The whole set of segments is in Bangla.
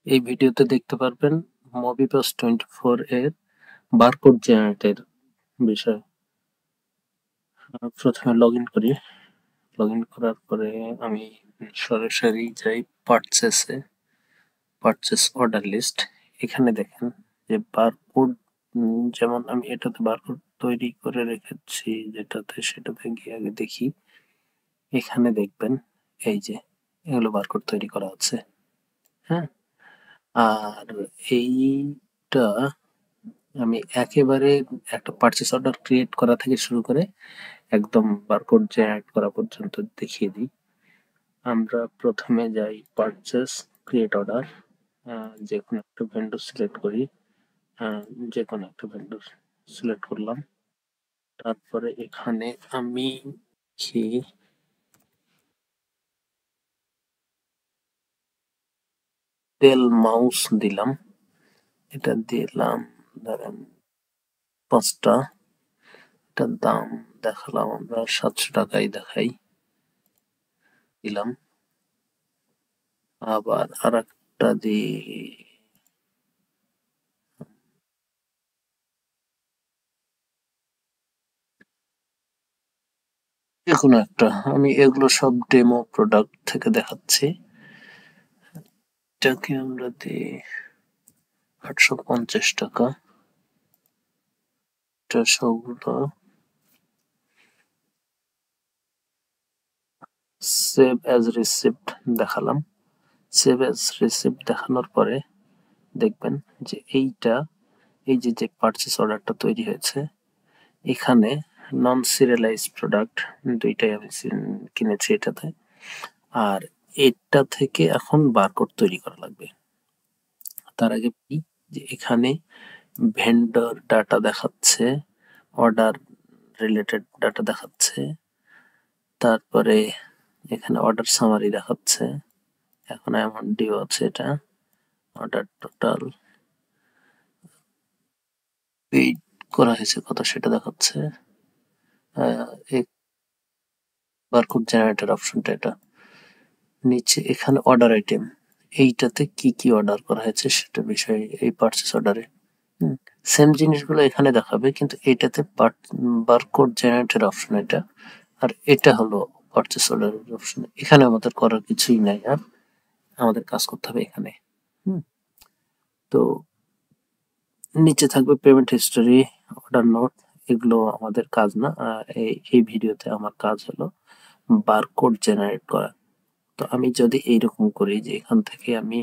এই ভিডিওতে দেখতে পারবেন মোবিপাস 24 এর বারকোড জেনারেটর বিষয়। প্রথমে লগইন করি। লগইন করার পরে আমি সরাসরি যাই পারচেস অর্ডার লিস্ট। এখানে দেখেন যে বারকোড, যেমন আমি এটাতে বারকোড তৈরি করে রেখেছি, সেটাতে গিয়ে আগে দেখি। এখানে দেখবেন এই যে এগুলো বারকোড তৈরি করা আছে। হ্যাঁ, আর এইটা আমি একেবারে একটা পারচেস অর্ডার ক্রিয়েট করা থেকে শুরু করে একদম বারকোড জেনারেট করা পর্যন্ত দেখিয়ে দিই। আমরা প্রথমে যাই পারচেস ক্রিয়েট অর্ডার, যে কোনো একটা ভেন্ডর সিলেক্ট করি। যে কোনো একটা ভেন্ডর সিলেক্ট করলাম। তারপরে এখানে আমি কি ডেল মাউস দিলাম, এটা দিলাম ধরেন 5টা। এটার দাম দেখালাম আমরা 700 টাকাই দেখাই, দিলাম। আবার আর একটা দিই, যেকোনো একটা। আমি এগুলো সব ডেমো প্রোডাক্ট থেকে দেখাচ্ছি। এটাকে আমরা দিই 850 টাকা। এটা সবগুলো সেভ অ্যাজ রিসিপ্ট দেখালাম। সেভ অ্যাজ রিসিপ্ট দেখানোর পরে দেখবেন যে এই যে পারচেস অর্ডারটা তৈরি হয়েছে, এখানে নন সিরিয়ালাইজ প্রোডাক্ট দুইটাই আমি কিনেছি এটাতে। আর এটা থেকে এখন বারকোড তৈরি করা লাগবে। তার আগে কি, যে এখানে ভেন্ডর ডাটা দেখাচ্ছে, অর্ডার রিলেটেড ডাটা দেখাচ্ছে, তারপরে এখানে অর্ডার সামারি দেখাচ্ছে, এখন অ্যামাউন্ট ডিউ আছে, এটা অর্ডার টোটাল পেইড করা হয়েছে কত সেটা দেখাচ্ছে। বারকোড জেনারেটর অপশনটা এটা। নিচে এখানে অর্ডার আইটেম, এইটাতে কি কি অর্ডার করা হয়েছে সেটা বিষয়ে এই পারচেস অর্ডারে সেম জিনিসগুলো এখানে দেখাবে, কিন্তু এটাতে বারকোড জেনারেটর অপশন এটা, আর এটা হলো পারচেস অর্ডার অপশন। এখানে আমাদের করার কিছুই নাই, আর আমাদের কাজ করতে হবে এখানে। তো নিচে থাকবে পেমেন্ট হিস্টোরি, অর্ডার নোট, এগুলো আমাদের কাজ না। এই ভিডিওতে আমার কাজ হলো বারকোড জেনারেট করা। তো আমি যদি এইরকম করি যে এখান থেকে আমি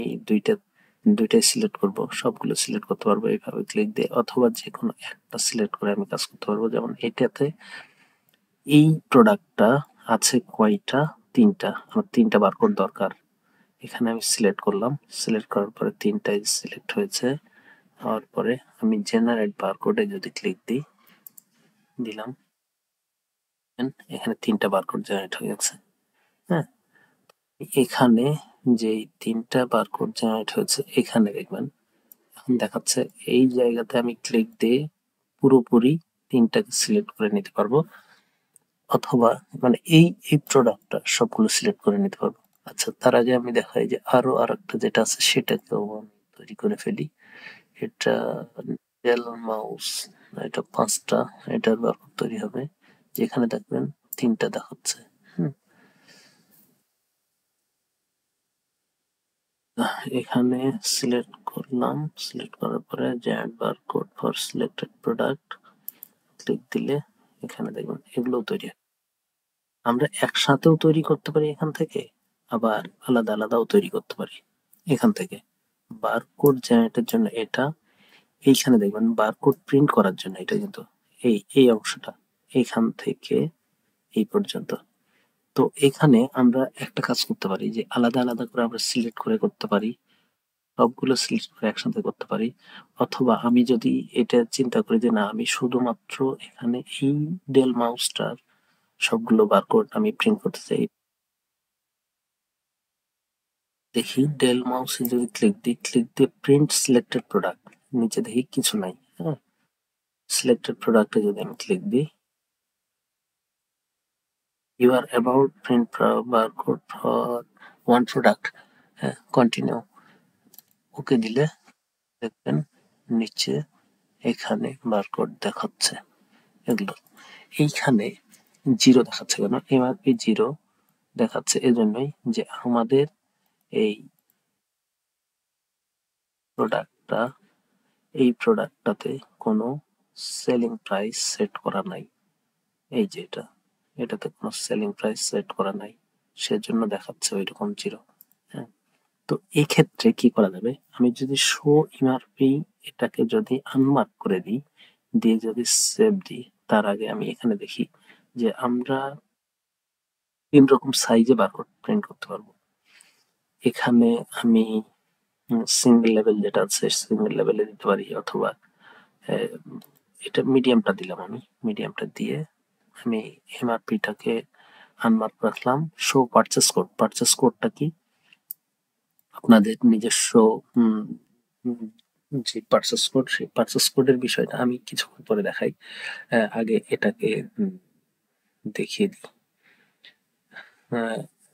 দুইটাই সিলেক্ট করব, সবগুলো সিলেক্ট করতে পারবো এইভাবে ক্লিক দিয়ে, অথবা যে কোনো একটা সিলেক্ট করে আমি কাজ করতে পারবো। যেমন এটাতে এই প্রোডাক্টটা আছে কয়টা, 3টা, আমার 3টা বারকোড দরকার। এখানে আমি সিলেক্ট করলাম, সিলেক্ট করার পরে 3টাই সিলেক্ট হয়েছে। হওয়ার পরে আমি জেনারেট বারকোডে যদি ক্লিক দিলাম, এখানে 3টা বারকোড জেনারেট হয়ে গেছে। হ্যাঁ, এখানে যে 3টা বারকোড জেনারেট হয়েছে, এখানে দেখবেন এখন দেখাচ্ছে এই জায়গাতে আমি ক্লিক দিয়ে পুরোপুরি 3টাকে সিলেক্ট করে নিতে পারবো, অথবা মানে এই প্রোডাক্টটা সবগুলো সিলেক্ট করে নিতে পারবো। আচ্ছা, তার আগে আমি দেখাই যে আরো আরেকটা যেটা আছে সেটাকেও আমি তৈরি করে ফেলি। এটা ডেল মাউস, এটা 5টা, এটার বারকোড তৈরি হবে, যেখানে দেখবেন 3টা দেখাচ্ছে। এখানে সিলেক্ট করলাম, সিলেক্ট করার পরে generate barcode for selected product click দিলে এখানে দেখবেন এগুলো তৈরি হয়। আমরা একসাথেও তৈরি করতে পারি এখান থেকে, আবার আলাদা আলাদাও তৈরি করতে পারি এখান থেকে। বারকোড জেনারেটের জন্য এটা, এইখানে দেখবেন বারকোড প্রিন্ট করার জন্য এটা, কিন্তু এই অংশটা এইখান থেকে এই পর্যন্ত। তো এখানে আমরা একটা কাজ করতে পারি যে আলাদা আলাদা করে আমরা সিলেক্ট করে করতে পারি, সবগুলো সিলেক্ট করে একসাথে করতে পারি। অথবা আমি যদি এটা চিন্তা করি যে না, আমি শুধুমাত্র এখানে এই ডেল মাউসটার সবগুলো বারকোড আমি প্রিন্ট করতে চাই, দেখি ডেল মাউসে যদি ক্লিক দিয়ে প্রিন্ট সিলেক্টেড প্রোডাক্ট, নিচে দেখি কিছু নাই। হ্যাঁ, সিলেক্টেড প্রোডাক্টে যদি আমি ক্লিক দিই, you are about print barcode for one product, হ্যাঁ কন্টিনিউ, ওকে দিলে দেখবেন নিচে এখানে বারকোড দেখাচ্ছে এগুলো। এইখানে জিরো দেখাচ্ছে কেন? এমআরপি জিরো দেখাচ্ছে এজন্যই যে আমাদের এই প্রোডাক্টটাতে কোনো সেলিং প্রাইস সেট করা নাই। এই যে এটাতে কোনো সেলিং প্রাইস সেট করা নাই, সেজন্য দেখাচ্ছে ওইরকম জিরো। হ্যাঁ, তো এই ক্ষেত্রে কি করা যাবে? আমি যদি শো এমআরপি এটাকে যদি আনমার্ক করে দিই, দিয়ে যদি সেভ দিই, তার আগে আমি এখানে দেখি যে আমরা 3 রকম সাইজে বারকোড প্রিন্ট করতে পারবো। এখানে আমি সিঙ্গেল লেভেল যেটা আছে সিঙ্গেল লেভেলে দিতে পারি, অথবা এটা মিডিয়ামটা দিলাম, আমি মিডিয়ামটা দিয়ে আমি এমআরপিটাকে আনমার্ক রাখলাম। শো পারচেস কোডটা কি? আপনাদের নিজস্ব যে পারচেস কোড, সেই পারচেস কোডের বিষয়টা আমি কিছুক্ষণ পরে দেখাই। আগে এটাকে দেখিয়ে দিই।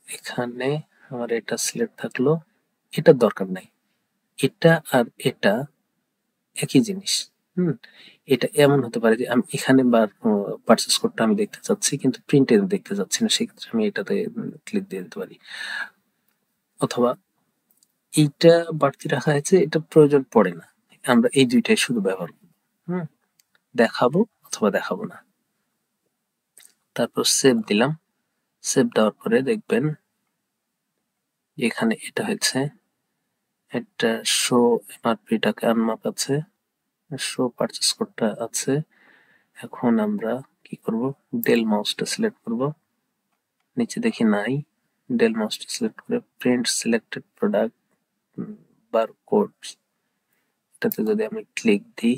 এখানে আমার এটা সিলেক্ট থাকলো, এটার দরকার নাই। এটা আর এটা একই জিনিস। এটা এমন হতে পারে যে আমি এখানে পারচেস কোডটা আমি দেখতে চাচ্ছি, কিন্তু প্রিন্টে দেখতে চাচ্ছি না, সেক্ষেত্রে আমি এটাতে ক্লিক দিয়ে দিতে পারি। অথবা এইটা বাড়তি রাখা হয়েছে, এটা প্রয়োজন পড়ে না, আমরা এই দুইটাই শুধু ব্যবহার করব। দেখাবো অথবা দেখাবো না। তারপর সেভ দিলাম। সেভ দেওয়ার পরে দেখবেন এখানে এটা হয়েছে, একটা শো এমআরপিটাকে আনমার্ক আছে, শো পারচেস কোডটা আছে। এখন আমরা কি করব? ডেল মাউসটা সিলেক্ট করব, নিচে দেখি নাই, ডেল মাউসটা সিলেক্ট করে প্রিন্ট সিলেক্টেড প্রোডাক্ট বারকোডস, এটাতে যদি আমি ক্লিক দিই,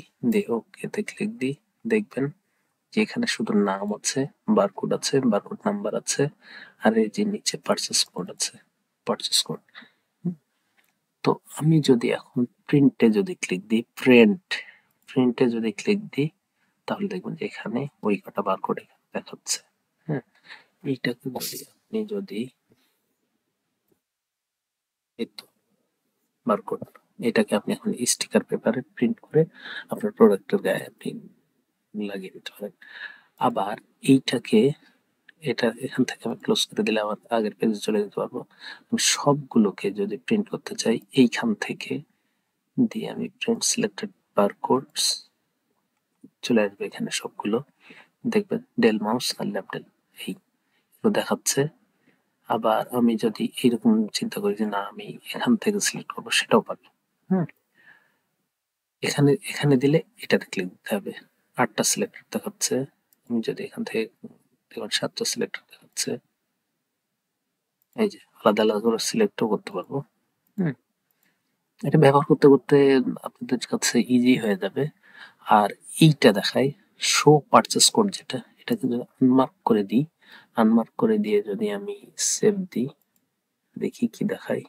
ওকেতে ক্লিক দিই, দেখবেন যে এখানে শুধু নাম আছে, বারকোড আছে, বারকোড নাম্বার আছে, আর এই যে নিচে পারচেস কোড আছে, পারচেস কোড। তো আমি যদি এখন প্রিন্টে যদি ক্লিক দিই, প্রিন্টে যদি ক্লিক দিই, তাহলে দেখবেন যে এখানে ওই কটা বারকোড দেখাচ্ছে। হ্যাঁ, এইটাকে বলি আপনি যদি বারকোড, এটাকে আপনি এখন স্টিকার পেপারে প্রিন্ট করে আপনার প্রোডাক্টের গায়ে আপনি লাগিয়ে দিতে পারেন। আবার এইটাকে, এটা এখান থেকে আমি ক্লোজ করে দিলে আমার আগের পেজে চলে যেতে পারবো। আমি সবগুলোকে যদি প্রিন্ট করতে চাই, এইখান থেকে দিয়ে আমি প্রিন্ট সিলেক্টেড বারকোডস, চলে আসবে এখানে সবগুলো, দেখবেন ডেল মাউস আর ল্যাপডেল এই দেখাচ্ছে। আবার আমি যদি এইরকম চিন্তা করি যে না আমি এখান থেকে সিলেক্ট করবো, সেটাও পারবো। এখানে এখানে দিলে এটাতে ক্লিক দিতে হবে। 8টা সিলেক্টর দেখাচ্ছে, আমি যদি এখান থেকে দেখুন 7টা সিলেক্টর দেখাচ্ছে, এই যে আলাদা আলাদা করে সিলেক্টও করতে পারবো। এটা ব্যবহার করতে করতে আপনাদের কাছে ইজি হয়ে যাবে। আর এইটা দেখায় শো পারচেস কোড, যেটা এটাকে যদি আনমার্ক করে দিই, আনমার্ক করে দিয়ে যদি আমি সেভ দিই, দেখি কি দেখাই।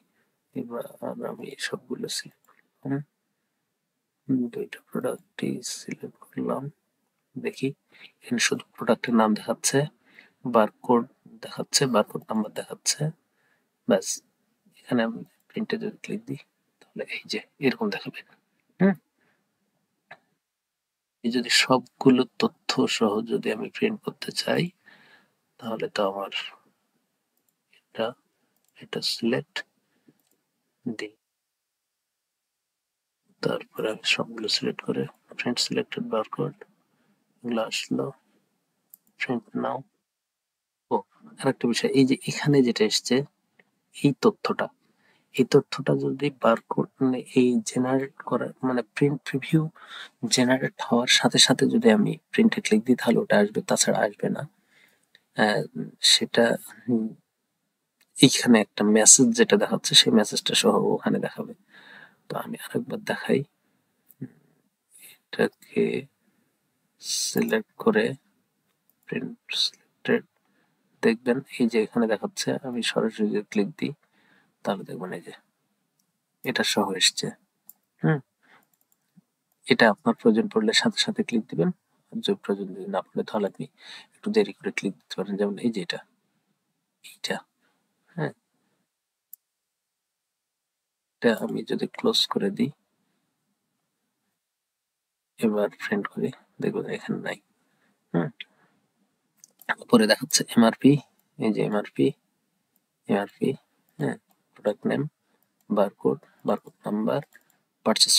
এবার আমি সবগুলো সিলেক্ট করলাম, দুইটা প্রোডাক্টই সিলেক্ট করলাম, দেখি এখানে শুধু প্রোডাক্টের নাম দেখাচ্ছে, বারকোড দেখাচ্ছে, বারকোড নাম্বার দেখাচ্ছে, ব্যাস। এখানে আমি প্রিন্টে যদি ক্লিক দিই, তাহলে এই যে এরকম দেখাবে। এই যদি সবগুলো তথ্য সহ যদি আমি প্রিন্ট করতে চাই, তাহলে তো আমার এটা সিলেক্ট দিই, তারপরে আমি সবগুলো সিলেক্ট করে প্রিন্ট সিলেক্টেড বারকোড এগুলো আসলো, প্রিন্ট নাও। ও আরেকটা বিষয়, এই যে এখানে যেটা এসছে এই তথ্যটা যদি বারকোড মানে এই জেনারেট করা মানে প্রিন্ট প্রিভিউ জেনারেট হওয়ার সাথে সাথে যদি আমি প্রিন্টে ক্লিক দিই, তাহলে ওটা আসবে, তাছাড়া আসবে না। সেটা এইখানে একটা মেসেজ যেটা দেখাচ্ছে, সেই মেসেজটা সহ ওখানে দেখাবে। তো আমি আরেকবার দেখাই, এটাকে সিলেক্ট করে প্রিন্ট সিলেক্টেড, দেখবেন এই যে এখানে দেখাচ্ছে, আমি সরাসরি যদি ক্লিক দিই, তাহলে দেখবেন এই যে এটা সহ এসছে। এটা আপনার প্রয়োজন পড়লে সাথে সাথে ক্লিক দিবেন, যদি প্রয়োজন যদি না পড়ে তাহলে আপনি একটু দেরি করে ক্লিক দিতে পারেন, যেমন এই যে এইটা। হ্যাঁ, এটা আমি যদি ক্লোজ করে দিই, এবার প্রিন্ট করি, দেখবেন এখানে নাই। উপরে দেখাচ্ছে এমআরপি, এই যে এমআরপি, হ্যাঁ, product name, barcode, barcode number, purchase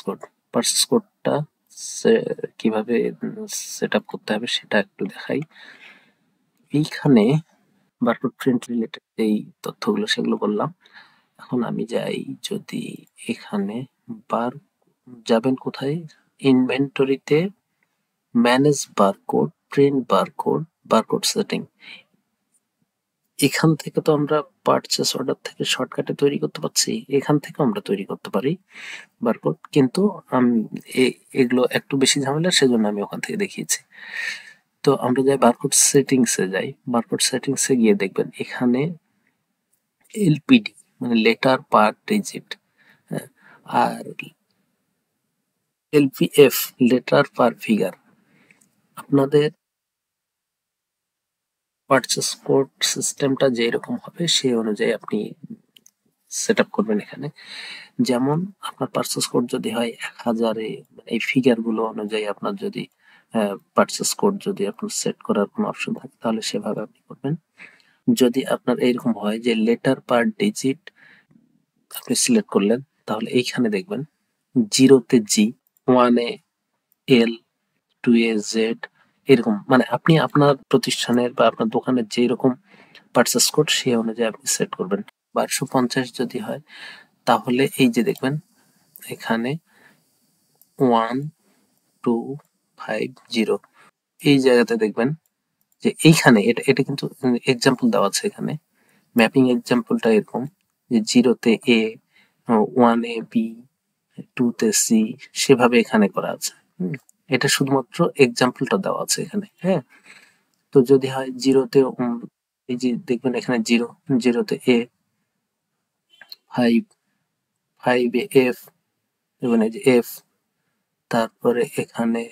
কোডটা কিভাবে সেট আপ করতে হবে সেটা একটু দেখাই। এইখানে বারকোড প্রিন্ট রিলেটেড এই তথ্যগুলো সেগুলো বললাম। এখন আমি যাই, যদি এখানে বার যাবেন কোথায়, ইনভেন্টরিতে, manage barcode, print barcode, barcode setting. এখান থেকে তো আমরা পারচেস অর্ডার থেকে শর্টকাটে তৈরি করতে পারছি, এখান থেকে আমরা তৈরি করতে পারি বারকোড, কিন্তু এগুলো একটু বেশি ঝামেলা, সেজন্য আমি ওখান থেকে দেখিয়েছি। তো আমরা যাই বারকোড সেটিংসে যাই, বারকোড সেটিংসে গিয়ে দেখবেন এখানে এলপিডি মানে লেটার পার ডিজিট, আর এলপিএফ লেটার পার ফিগার। আপনাদের পারচেস কোড সিস্টেমটা যেরকম হবে সেই অনুযায়ী আপনি সেট আপ করবেন এখানে। যেমন আপনার পারচেস কোড যদি হয় 1000-এ, এই ফিগার গুলো অনুযায়ী আপনার যদি পারচেস কোড যদি আপনার সেট করার কোনো অপশন থাকে তাহলে সেভাবে আপনি করবেন। যদি আপনার এইরকম হয় যে লেটার পার ডিজিট আপনি সিলেক্ট করলেন, তাহলে এইখানে দেখবেন 0-তে জি, 1-এ এল, 2-এ জেড, এরকম মানে আপনি আপনার প্রতিষ্ঠানের বা আপনার দোকানের যেরকম পারচেস কোড সেই অনুযায়ী আপনি সেট করবেন। 1250 যদি হয় তাহলে এই যে দেখবেন এখানে 1250, এই জায়গাতে দেখবেন যে এইখানে এটা এটা কিন্তু এক্সাম্পল দেওয়া আছে এখানে। ম্যাপিং এক্সাম্পলটা এরকম যে 0-তে এ, 1-এ বি, 2-তে সি, সেভাবে এখানে করা আছে। এটা শুধুমাত্র এক্সাম্পলটা দেওয়া আছে এখানে, হ্যাঁ। তো যদি হয় 0-তে এই যে দেখবেন এখানে 0-তে এ, 5-এ এফ, এবং এই যে এফ, তারপরে এখানে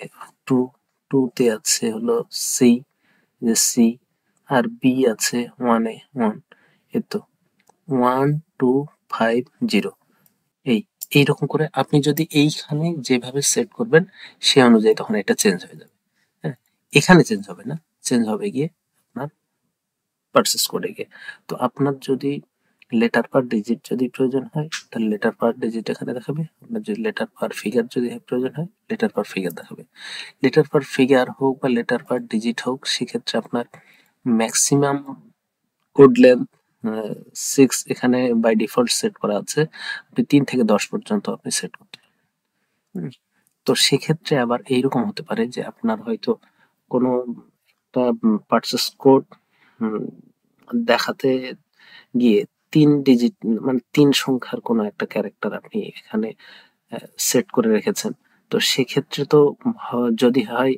2-তে আছে হলো সি, যে সি, আর বি আছে 1-এ 1, এই তো 1250। এইরকম করে আপনি যদি এইখানে যেভাবে সেট করবেন সে অনুযায়ী তখন এটা চেঞ্জ হয়ে যাবে, হ্যাঁ। এখানে চেঞ্জ হবে না, চেঞ্জ হবে গিয়ে আপনার পারচেস কোডে গিয়ে। তো আপনার যদি লেটার পার ডিজিট যদি প্রয়োজন হয় তাহলে লেটার পার ডিজিট এখানে দেখাবে, আপনার যদি লেটার পার ফিগার যদি প্রয়োজন হয় লেটার পার ফিগার দেখাবে। লেটার পার ফিগার হোক বা লেটার পার ডিজিট হোক, সেক্ষেত্রে আপনার ম্যাক্সিমাম কোড লেন্থ 6 এখানে বাই ডিফল্ট সেট করা আছে, আপনি 3 থেকে 10 পর্যন্ত আপনি সেট করতে পারেন। তো সেক্ষেত্রে আবার এইরকম হতে পারে যে আপনার হয়তো কোনো একটা পারচেস কোড দেখাতে গিয়ে 3 ডিজিট মানে 3 সংখ্যার কোনো একটা ক্যারেক্টার আপনি এখানে সেট করে রেখেছেন। তো সেক্ষেত্রে তো যদি হয়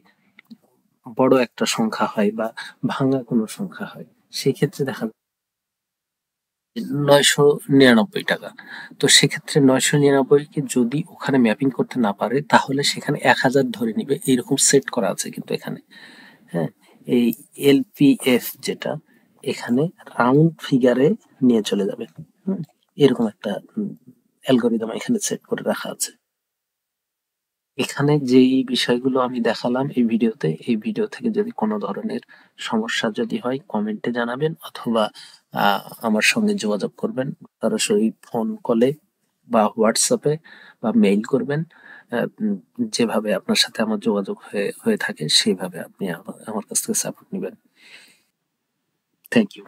বড় একটা সংখ্যা হয় বা ভাঙা কোনো সংখ্যা হয়, সেক্ষেত্রে দেখা 999 টাকা। তো সেক্ষেত্রে 999 কে যদি ওখানে ম্যাপিং করতে না পারে তাহলে সেখানে 1000 ধরে নিবে, এইরকম সেট করা আছে কিন্তু এখানে, হ্যাঁ। এই এলপিএফ যেটা এখানে রাউন্ড ফিগারে নিয়ে চলে যাবে, এরকম একটা অ্যালগরিদম এখানে সেট করে রাখা আছে। এখানে যেই বিষয়গুলো আমি দেখালাম এই ভিডিওতে, এই ভিডিও থেকে যদি কোনো ধরনের সমস্যা যদি হয় কমেন্টে জানাবেন, অথবা আমার সঙ্গে যোগাযোগ করবেন সরাসরি ফোন কলে বা হোয়াটসঅ্যাপে বা মেইল করবেন। যেভাবে আপনার সাথে আমার যোগাযোগ হয়ে থাকে সেইভাবে আপনি আমার কাছ থেকে সাপোর্ট নেবেন। Thank you.